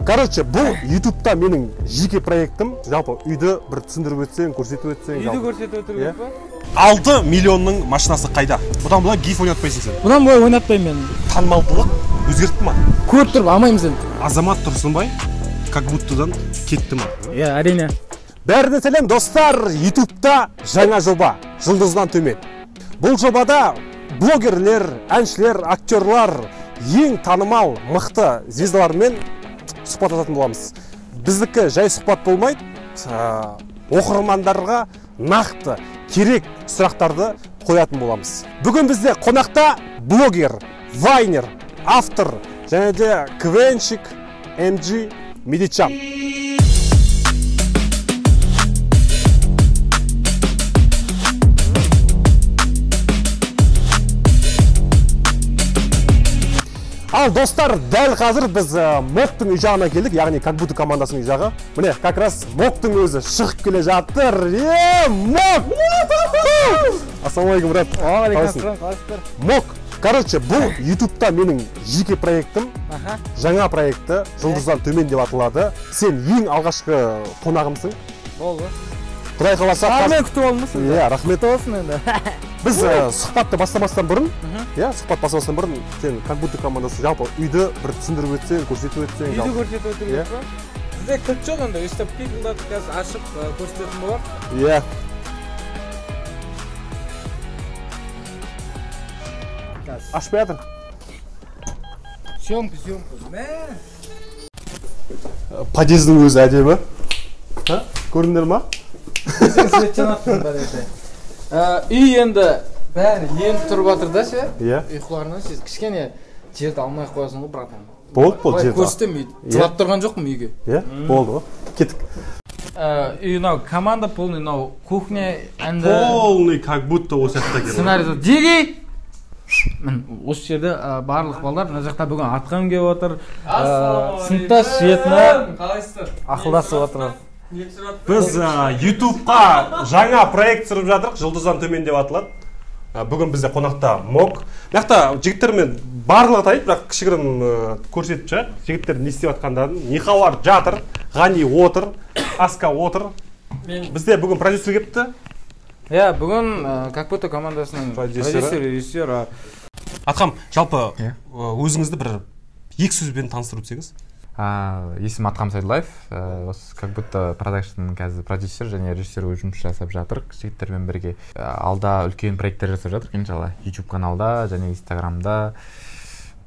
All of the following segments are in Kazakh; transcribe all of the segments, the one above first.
Короче, бұл YouTube'та менің жеке проектім. Жалпы үйді бір түсіндіріп өтсең, көрсетіп өтсең. Үйді көрсетіп өтірген ба? 6 миллионның машинасы қайда? Бұдан былай гиф ойнатпайсың сен. Бұдан былай ойнатпаймын мен. Танымалдылық өзгертті ма? Көріп тұрып алмаймыз енді. Азамат Тұрсынбай как будтадан кетті ма? Иә, әрине. Бәріне сәлем достар, YouTube'та жаңа жоба, Жұлдыздан төмен. Бұл жобада блогерлер, әншілер, актерлар, ең танымал, мықты звездалармен сұхбаттасатын боламыз. Біздікі жай сұхбат болмайды, оқырмандарға нақты, керек сұрақтарды қоятын боламыз. Бүгін бізде қонақта блогер, вайнер, автор, және де квенщик MG Медичан. Ал достар, дәл қазір біз Моктың үй жағына келдік, яғни как будто командасының үй жағы. Міне, как раз Моктың өзі шығып келе жатыр. Мок! Ассалаумалейкум, брат. Мок, короче, бұл YouTube'та менің жеке проектім. Жаңа проекті Жұлдыздан төмен деп аталады. Сен ең алғашқы қонағымсың. Болды. Құдай қаласа. Мен күтіп алмысың. Иә, рахмет. Болсын енді. Біз сұхбатты бастамастан бұрын, сен как будто командасы жалпы үйді бір түсіндіріп өтсең, көрсетіп өтсең. Үйді көрсетіп өтірген ба? Бізде кілт жоқ енді, өстіп пикілдатып қазір ашып көрсететін болар. Иә. Ашпай жатыр. Съемка. Подъездің өзі әдемі. Көрдіңдер ма? Сен свет жанаттың бәрі еді. Үй енді бәрі енді тұрып жатыр да ше? Иә. Ұйқыларынан сен кішкене жерді алмай қоясың ғой, братан. Болды жерді. Көрсетемейді. Жылап тұрған жоқпын үйге. Иә, болды ғой. Кеттік. Үй мынау команда полный, мынау кухня, әнді... Полный, как будто осы жақта келді. Сценарийді деги! Осы жерде барлық балдар мына жақта бүгін атқан келіп отыр. Сыныптас жетіні ақылдасып отыр. Біз YouTube'қа жаңа проект түсіріп жатырық, Жұлдыздан төмен деп аталады. Бүгін бізде қонақта Мок. Мақта жігіттермен барлығы тайып, бірақ кішігірім көрсетіп шығар. Жігіттер не істеп жатқандарын. Нихауар жатыр, Ғани отыр, Аска отыр. Бізде бүгін продюсер келіпті. Иә, бүгін как будто командасының продюсер, режиссер. Атқам, жалпы өзіңізді бір екі сөзбен таныстырып өтсеңіз. Есім Атқам Сайдуллаев, как будто продакшн қазір продюсер және режиссер жұмыс жасап жатыр жігіттермен бірге. Алда үлкен проекттер жасап жатыр, иншалла, YouTube каналда және Instagramда.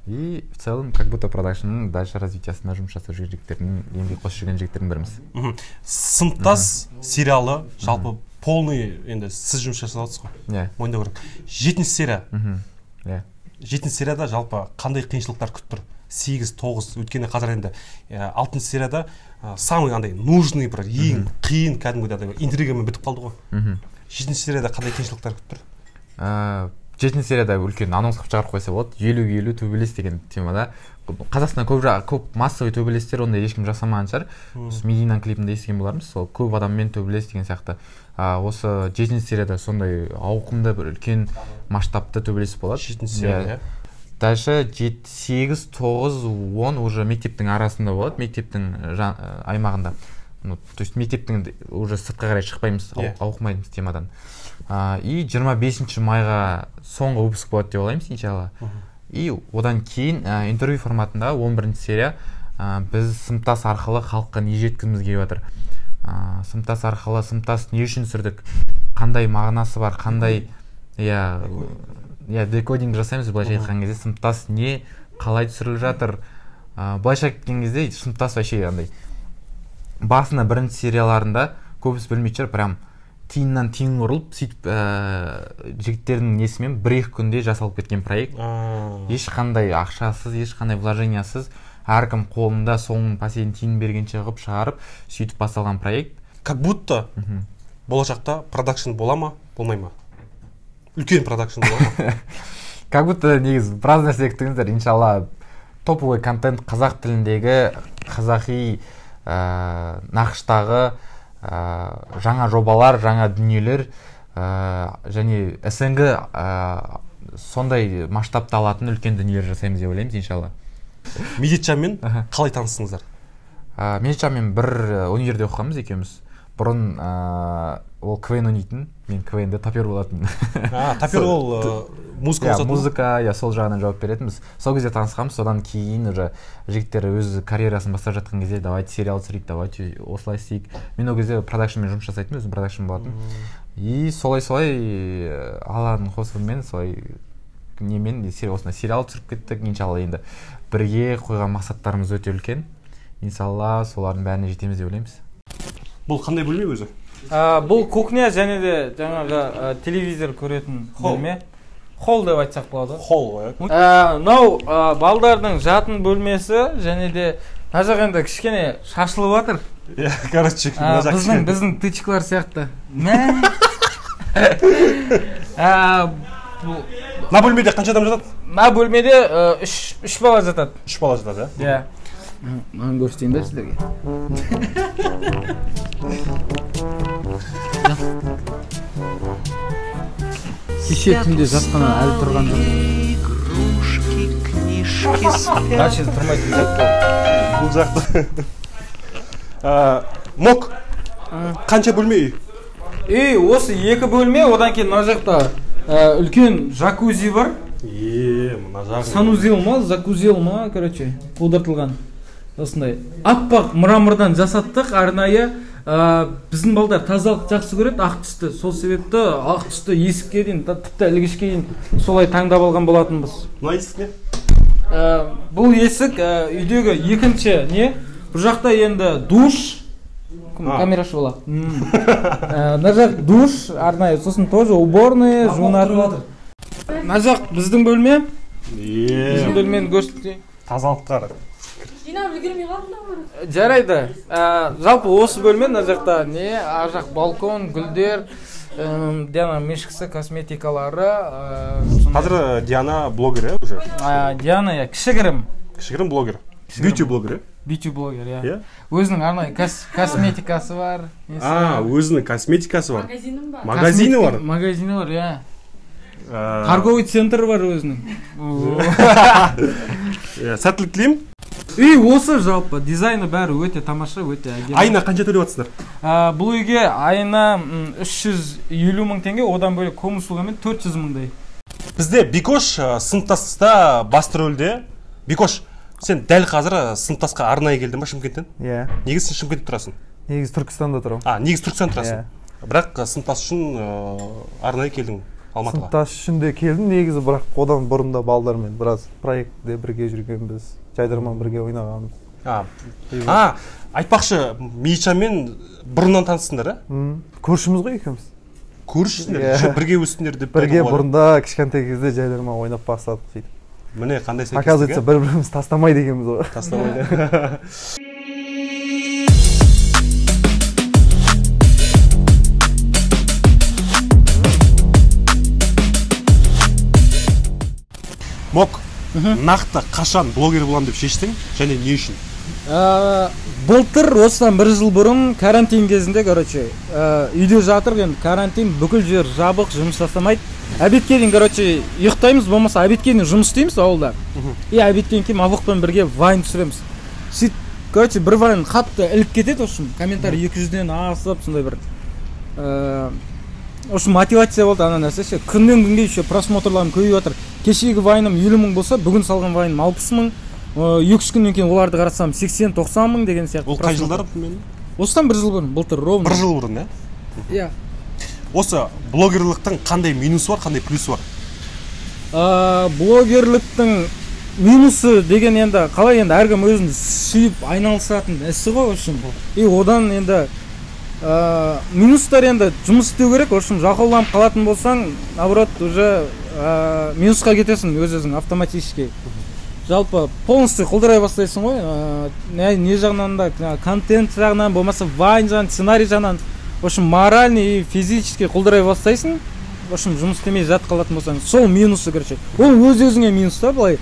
И в целом как будто продакшнның дальше развитиясына жұмыс жасап жүрген жігіттердің, еңбек қосып жүрген жігіттердің біріміз. Сыныптас сериалы жалпы полный енді сіз жұмыс жасап жатсыз ғой. Иә. Мойындау керек. 7 серия. Иә. 7 серияда жалпы қандай қиыншылықтар күтіп тұр? 8-9 өткені қазір енді 6 серияда самый андай нужный бір ең қиын кәдімгідей интригамен бітіп қалды ғой. 7 серияда қандай қиыншылықтар күтіп тұр? 7 серияда үлкен анонс қылып шығарып қойса болады. 50-50 төбелес деген темада. Қазақстанда көп массовый төбелестер ондай ешкім жасамаған шығар. Мединаның клипінде естіген болармыз. Сол көп адаммен төбелес деген сияқты. Осы 7 серияда сондай ауқымды бір үлкен масштабты төбелес болады. 7 серия. Дальше 8, 9, 10 уже мектептің арасында болады, мектептің аймағында. То есть мектептің уже сыртқа қарай шықпаймыз, ауқымаймыз темадан. И 25 майға соңғы выпуск болады деп ойлаймыз, иншалла. И одан кейін интервью форматында 11 серия біз сыныптас арқылы халыққа не жеткізіміз келіп жатыр. Сыныптас арқылы, сыныптас не үшін түсірдік, қандай мағынасы бар, қандай декодинг жасаймыз, былайша айтқан кезде сыныптас не, қалай түсіріліп жатыр. Былайша айтқан кезде сыныптас вообще андай басында бірінші серияларында көбісі білмейді шығар, прям тиыннан тиын ұрылып, сөйтіп жігіттердің несімен 1-2 күнде жасалып кеткен проект. Ешқандай ақшасыз, ешқандай вложениясыз, әркім қолында соңын последний тиын бергенше қылып шығарып, сөйтіп басталған проект. Как будто болашақта продакшн бола ма, болмай ма? Үлкен продакшн бола ма? Как будто негіз біраз нәрсе күтіңіздер, иншалла топовый контент қазақ тіліндегі, қазақи нақыштағы жаңа жобалар, жаңа дүниелер және СНГ сондай масштабта алатын үлкен дүниелер жасаймыз деп ойлаймыз, иншалла. Медичанмен қалай таныстыңыздар? Мелчанмен бір универде оқығанбыз екеуміз. Бұрын ол КВН ойнайтын, мен КВНде тапер болатын. Тапер ол музыка болсатын? Музыка, сол жағынан жауап беретінбіз. Сол кезде танысқанбыз, содан кейін уже жігіттер өз карьерасын бастап жатқан кезде давайте сериал түсірейік, давайте осылай істейік. Мен ол кезде продакшнмен жұмыс жасайтын, өзім продакшн болатын. И солай Алан қосуымен солай немен осындай сериал түсіріп кеттік. Иншалла енді бірге қойған мақсаттарымыз өте үлкен. Иншалла солардың бәріне жетеміз деп ойлаймыз. Бұл қандай бөлме өзі? Бұл кухня және де жаңағы телевизор көретін бөлме. Холл деп айтсақ болады. Холл, Мынау балдардың жатын бөлмесі және де мына жақ енді кішкене шашылып жатыр. Короче, біздің тычкалар сияқты. Мына бөлмеде қанша адам жатады? Мына бөлмеде 3 бала жатады. 3 бала жатады, иә? Маған көрсетейін бе сіздерге? Кеше түнде жатқаны әлі тұрған жоқ. Дальше тұрмайтын жат болды. Бұл жақты. Мок, қанша бөлме үй? Үй осы 2 бөлме, одан кейін мына жақта үлкен жакузи бар. Мына жағын. Санузел ма, закузел ма, короче, пудыртылған. Осындай аппақ мрамордан жасаттық арнайы. Біздің балдар тазалық жақсы көреді, ақ түсті. Сол себепті ақ түсті есікке дейін, тіпті ілгішке дейін солай таңдап алған болатынбыз. Мына есік не? Бұл есік үйдегі екінші не? Бұл жақта енді душ. Камерашы бола. Мына жақ душ арнайы, сосын тоже уборная, жуынатын. Мына жақ біздің бөлме. Біздің бөлмені көрсетейін. Тазалықтар. Жинап үлгермей қалдыңдар. Жарайды. Жалпы осы бөлме мына жақта не? Ар жақ балкон, гүлдер, Диана мешкісі, косметикалары. Қазір Диана блогер, уже? Диана, кішігірім. Кішігірім блогер. Бьюти блогер, Бьюти блогер, иә. Өзінің арнайы косметикасы бар. Өзінің косметикасы бар. Магазиным бар. Магазині бар? Магазині бар, иә. Торговый центр бар өзінің. Сәттілік тілеймін. Үй осы жалпы, дизайны бәрі өте тамаша, өте әдемі. Айына қанша төлеп жатсыздар? Бұл үйге айына 350 мың теңге, одан бөлек коммуналмен 400 мыңдай. Бізде Бикош сыныптаста басты рөлде. Бикош, сен дәл қазір сыныптасқа арнайы келдің ба Шымкенттен? Иә. Негізі сен Шымкентте тұрасың? Негізі Түркістанда тұрамын. Негізі Түркістанда тұрасың. Бірақ сыныптас үшін арнайы келдің Алматыға. Сыныптас үшін де келдім, негізі бірақ одан бұрында балдармен біраз проектте бірге жүргенбіз. Жайдарман бірге ойнағанбыз. Айтпақшы, Мейчанмен бұрыннан таныстыңдар, Көршіміз ғой екеуміз. Көршісіңдер? Бірге өстіңдер деп. Бірге бұрында кішкентай кезде жайдарман ойнап бастадық сөйтіп. Міне қандай сәйкестік. Оказывается, бір-біріміз тастамай дегенбіз ғой. Тастамайды. Мок, нақты қашан блогер болам деп шештің және не үшін? Былтыр осыдан 1 жыл бұрын карантин кезінде, короче, үйде жатыр, енді карантин, бүкіл жер жабық, жұмыс жасамайды. Обедке дейін, короче, ұйықтаймыз, болмаса обедке дейін жұмыс істейміз ауылда. И обедтен кейін Мавлықпен бірге вайн түсіреміз. Сөйтіп, короче, бір вайн қатты іліп кетеді, үшін комментарий 200-ден асып, сондай бір Осы мотивация болды ана нәрсе ше. Күннен күнге еще просмотрларым көбейіп жатыр. Кешегі вайным 50 мың болса, бүгін салған вайным 60 мың. 2-3 күннен кейін оларды қарасам 80-90 мың деген сияқты. Ол қай жылдар мен? Осыдан 1 жыл бұрын, былтыр ровно. 1 жыл бұрын, иә? Осы блогерлықтың қандай минусы бар, қандай плюсы бар? Блогерліктің минусы деген енді қалай енді әркім өзін сүйіп айналысатын ісі ғой үшін. И одан енді минустар енді жұмыс істеу керек, общем, жалқауланып қалатын болсаң, наоборот, уже минусқа кетесің өз-өзің автоматически. Жалпы полностью құлдырай бастайсың ғой, не жағынан да, контент жағынан, болмаса вайн жағынан, сценарий жағынан, в общем, моральный и физически құлдырай бастайсың. В общем, жұмыс істемей жат қалатын болсаң, сол минусы, короче. Ол өз-өзіңе минус та, былай.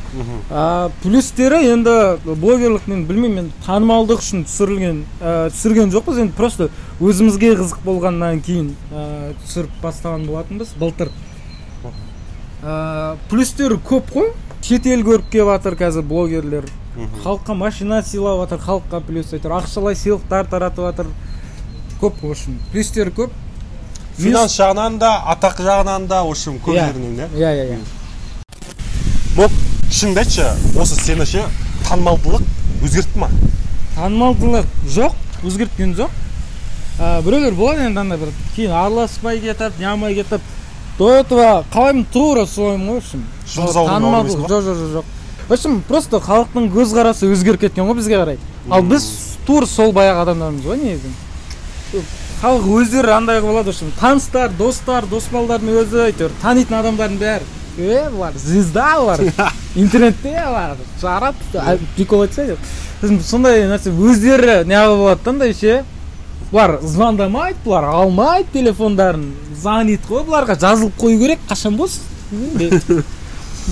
Плюстері енді блогерлік, мен білмеймін, мен танымалдық үшін түсірген жоқпыз, енді просто өзімізге қызық болғаннан кейін түсіріп бастаған болатынбыз, былтыр. Плюстері көп қой. Шетел көріп келіп жатыр қазір блогерлер. халыққа машина сыйлап жатыр, халыққа плюс айтыр, ақшалай сыйлықтар таратып жатыр. Көп, в общем, плюстері көп. Финанс жағынан да, атақ жағынан да, в общем, көп жерінен, Иә. Мок, шыныңды айтшы, осы сені ше танымалдылық өзгертті ма? Танымалдылық жоқ, өзгерткен жоқ. Біреулер болады енді анда бір кейін араласпай кетіп, нямай кетіп. До этого қалаймын тура солайым ғой, в общем. Танымалдылық жоқ. В общем, просто халықтың көзқарасы өзгеріп кеткен ғой бізге қарай. Ал біз тура сол баяғы адамдармыз ғой негізі. Халық өздері андай болады, в общем, таныстар, достар, дос-балдардың өзі әйтеуір танитын адамдардың бәрі. Бұлар звезда бұлар. Интернетте бұлар жарады, прикол айтса деп. Сондай нәрсе өздері неғып болады да ше. Бұлар звондамайды, бұлар алмайды телефондарын. Звонит қой, бұларға жазылып қою керек, қашан болсын.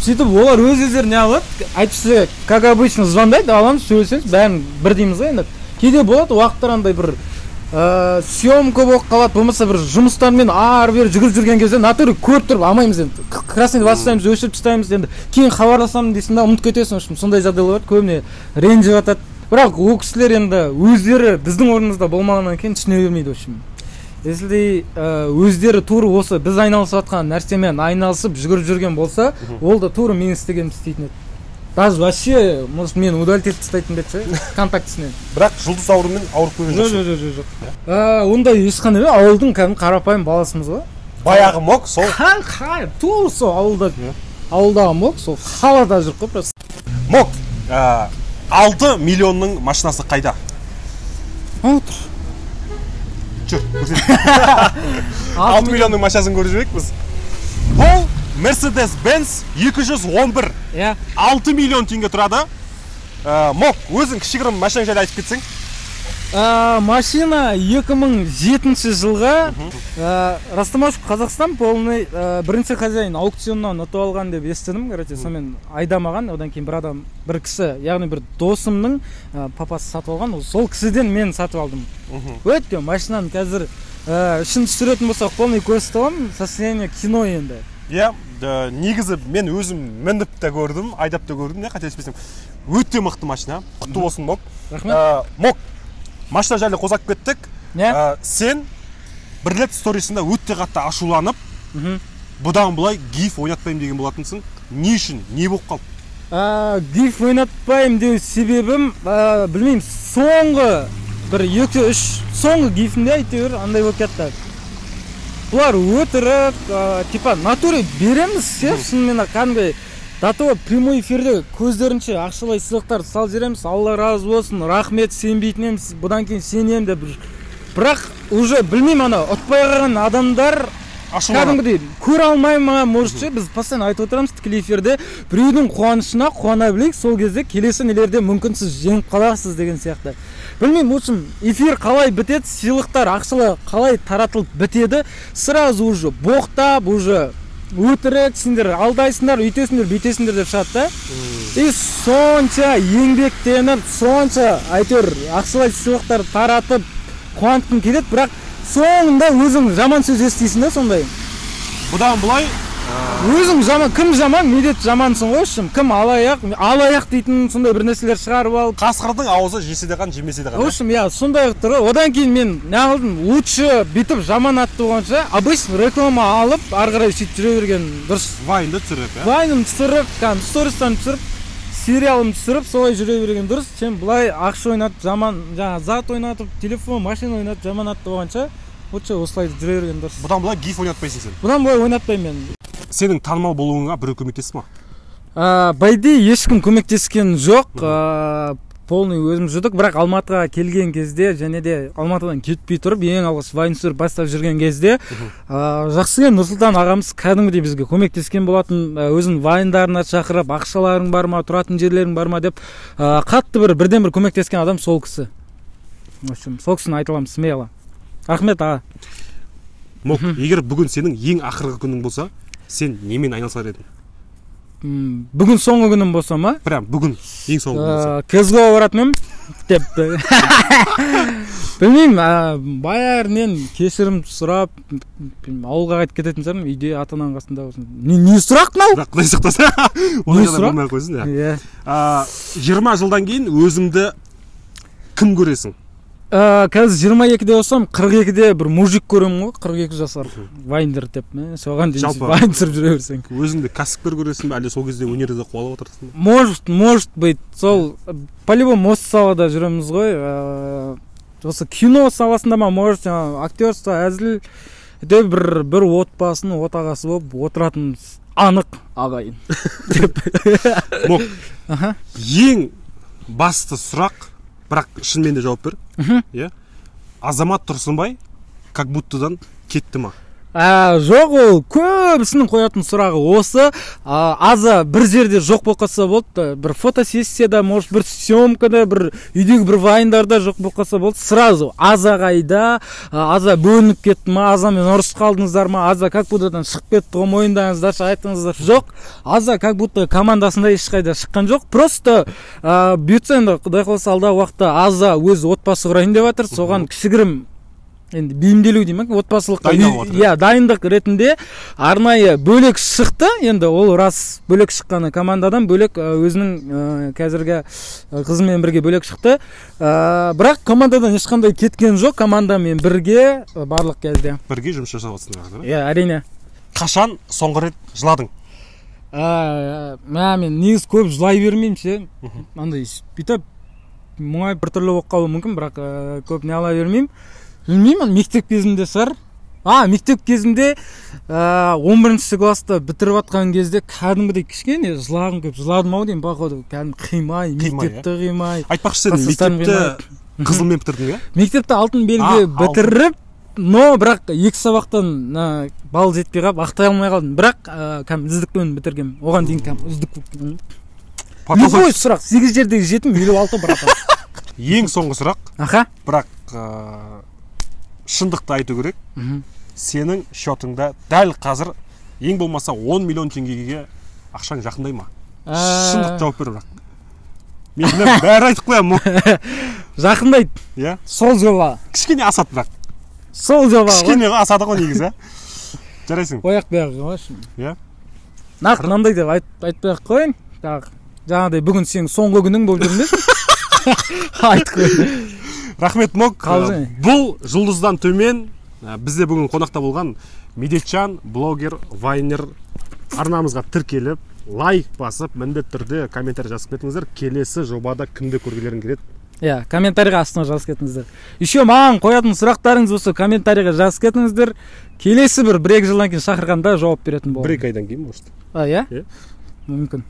Сөйтіп олар өздері неғып болады, айтыпсы, как обычно звондайды, аламыз, сөйлесеміз, бәрін бір дейміз ғой енді. Кейде болады, уақыттар андай бір съемка болып қалады, болмаса бір жұмыстармен ары-бері жүгіріп жүрген кезде натуры көріп тұрып алмаймыз енді. Красный бастаймыз, өшіріп тастаймыз енді. Кейін хабарласамын дейсің да, ұмытып кетесің, сондай жағдайлар болады, көбіне ренжіп жатады. Бірақ ол кісілер енді өздері біздің орнымызда болмағаннан кейін түсіне бермейді, в общем. Если өздері тура осы біз айналысып жатқан нәрсемен айналысып жүгіріп жүрген болса, ол да тура мен істегенімді істейтін еді. Даже вообще, может, мені удалить етіп тастайтын бет ше, контактісінен. Бірақ жұлдыз ауруымен ауырып көрген жоқсың. Жоқ. Ондай ешқандай емес, ауылдың кәдімгі қарапайым баласымыз ғой. Баяғы Мок сол. Тура сол ауылдағы Мок сол қалада жүр ғой просто. Мок, 6 миллионның машинасы қайда? Отыр. Жүр, көрсет. 6 миллионның машинасын көріп жүрейік біз. Бұл Mercedes-Benz 211. 6 миллион теңге тұрады. Мок, өзің кішігірім машина жайлы айтып кетсең? Машина 2007 жылға Растамашев Қазақстан полный бірінші хозяин аукционнан ұтып алған деп естідім. Короче, сонымен айдамаған, одан кейін бір кісі, яғни бір досымның папасы сатып алған. Сол кісіден мен сатып алдым. Өткен машинаны қазір ішін түсіретін болсақ, полный көрсетіп аламын, состояние кино енді. Негізі мен өзім мініп те көрдім, айдап та көрдім, қателеспесем. Өте мықты машина. Құтты болсын, Мок. Рахмет. Мок, машина жайлы қозғап кеттік. Сен бір рет сторисында өте қатты ашуланып, бұдан былай гиф ойнатпаймын деген болатынсың. Не үшін? Не болып қалды? Гиф ойнатпаймын деу себебім, білмеймін, соңғы бір 2-3 соңғы гифінде әйтеуір андай болып кетті. Бұлар өтірік, типа натуре береміз ше, шынымен кәдімгі датова прямой эфирде көздерінше ақшалай сыйлықтар салып жібереміз, Алла разы болсын, рахмет, сенбейтінеміз, бұдан кейін сенемін деп. Бірақ уже білмеймін, ана ұтпай қалған адамдар кәдімгідей көре алмаймын ма, может ше, біз постоянно айтып отырамыз тікелей эфирде, біреудің қуанышына қуана білейік, сол кезде келесі нелерде мүмкін сіз жеңіп қаласыз деген сияқты. Білмеймін, общем, эфир қалай бітеді, сыйлықтар ақшалай қалай таратылып бітеді, сразу уже боқтап, уже өтірік, сендер алдайсыңдар, үйтесіңдер, бүйтесіңдер деп шығады да. И сонша еңбектеніп, сонша әйтеуір ақшалай сыйлықтар таратып қуантқың келеді, бірақ соңында өзің жаман сөз естисің да сондай. Бұдан былай өзің жаман, кім жаман, медет жамансың ғой, кім алаяқ дейтін сондай бір нәрселер шығарып алып. Қасқырдың аузы жесе де қан, жемесе де қан. В общем, сондай тұр. Одан кейін мен неғылдым, лучше бүйтіп жаман атты болғанша, обычно реклама алып, ары қарай сөйтіп жүре берген дұрыс. Вайнды түсіріп, Вайнын түсіріп, стористан түсіріп, сериалым түсіріп, солай жүре берген дұрыс. Сен былай ақша ойнатып, жаман, зат ойнатып, телефон, машина ойнатып, жаман атты болғанша, лучше осылай жүре берген дұрыс. Бұдан былай гиф ойнатпайсың сен? Бұдан былай ойнатпаймын мен. Сенің танымал болуыңа біреу көмектесті ма? Байде ешкім көмектескен жоқ, полный өзім жүрдік, бірақ Алматыға келген кезде, және де Алматыдан кетпей тұрып, ең алғаш вайн түсіріп бастап жүрген кезде, Жақсыген Нұрсұлтан ағамыз кәдімгідей бізге көмектескен болатын, өзін вайндарына шақырып, ақшаларың бар ма, тұратын жерлерің бар ма деп, қатты бірден бір көмектескен адам сол кісі. В общем, сол кісіні айта аламын смело. Рахмет аға. Мок, егер бүгін сенің ең ақырғы күнің болса, сен немен айналысар едің? Бүгін соңғы күнім болса ма? Прям бүгін ең соңғы күнім болса. Кезгоға баратын едім деп. білмеймін баяғыдан кешірім сұрап ауылға қайтып кететін шығармын, үйде ата ананың қасында болсын. Не сұрақ мынау? Құдай сақтаса Не сұрақ? болмай қойсын. Иә. 20 жылдан кейін өзіңді кім көресің? Қазір 22-де болсам, 42-де бір мужик көремін ғой, 42 жасар. Вайндер деп, соған дейін вайн түсіріп жүре берсең. Өзіңді кәсіпкер көресің бе, әлде сол кезде өнерде қуалап отырсың ба? Может быть, сол по-любому осы салада жүреміз ғой. Осы кино саласында ма, может, актерство, әзіл де бір отбасының отағасы болып отыратын анық ағайын. Ең басты сұрақ, бірақ шынымен де жауап бер. Азамат Тұрсынбай как будтадан кетті ма? Жоқ, ол көбісінің қоятын сұрағы осы. Аза бір жерде жоқ болқаса болды, бір фотосессияда, может, бір съемкада, бір үйдегі бір вайндарда жоқ болқаса болды. Сразу Аза қайда, Аза бөлініп кетті ма, Азамен ұрыс қалдыңыздар ма, Аза как будтадан шығып кетті ғой, мойындаңыздаршы, айтыңыздар. Жоқ, Аза как будто командасында ешқайда шыққан жоқ. Просто бұйыртса енді Құдай қаласа алдағы уақытта Аза өз отбасы құрайын деп жатыр, соған кішігірім енді бейімделу деймін, отбасылыққа дайындық ретінде арнайы бөлек шықты. Енді ол рас, бөлек шыққаны командадан бөлек өзінің қазіргі қызымен бірге бөлек шықты. Бірақ командадан ешқандай кеткен жоқ, командамен бірге барлық кезде. Бірге жұмыс жасап жатсыңдар. Иә, әрине. Қашан соңғы рет жыладың? Мен негіз көп жылай бермеймін ше. Андай бүйтіп мұңайып біртүрлі болып қалуы мүмкін, бірақ көп не ала бермеймін. Білмеймін, мектеп кезінде шығар. Мектеп кезінде 11-ші класста бітіріп атқан кезде кәдімгідей кішкене жылағым көп. Жыладым ау деймін, походу, кәдімгі қимай, мектепті қимай. Айтпақшы сен мектепті қызылмен бітірдің, иә? Мектепті алтын белгі бітіріп, но бірақ 2 сабақтан бал жетпей қалып, ақтай алмай қалдым. Бірақ үздікпен бітіргем. Оған дейін үздік. Любой сұрақ, 8 жердегі жетім 56 братан. Ең соңғы сұрақ. Бірақ шындықты айту керек. Сенің шотыңда дәл қазір ең болмаса 10 миллион теңгеге ақшаң жақындай ма? Шындық жауап бер бірақ. Мен бәрі айтып қоямын. Жақындайды. Иә? Сол жоба. Кішкене асады бірақ. Сол жоба ғой. Кішкене асады ғой негізі. Жарайсың. Ояқ бияқ ғой. Иә? Нақ мынандай деп айтпай-ақ қойын. Жаңағыдай бүгін сенің соңғы күнің болып жүрмес. Айтып қойын. Рахмет Мок. Бұл жұлдыздан төмен бізде бүгін қонақта болған Медетжан, блогер, вайнер. Арнамызға тіркеліп, лайк басып, міндетті түрде комментарий жазып кетіңіздер. Келесі жобада кімді көргілерің келеді? Иә, комментарийға астына жазып кетіңіздер. Еще маған қоятын сұрақтарыңыз болса, комментарийға жазып кетіңіздер. Келесі бір 1-2 жылдан кейін шақырғанда жауап беретін боламын. 1-2 айдан кейін, может. Иә? Мүмкін.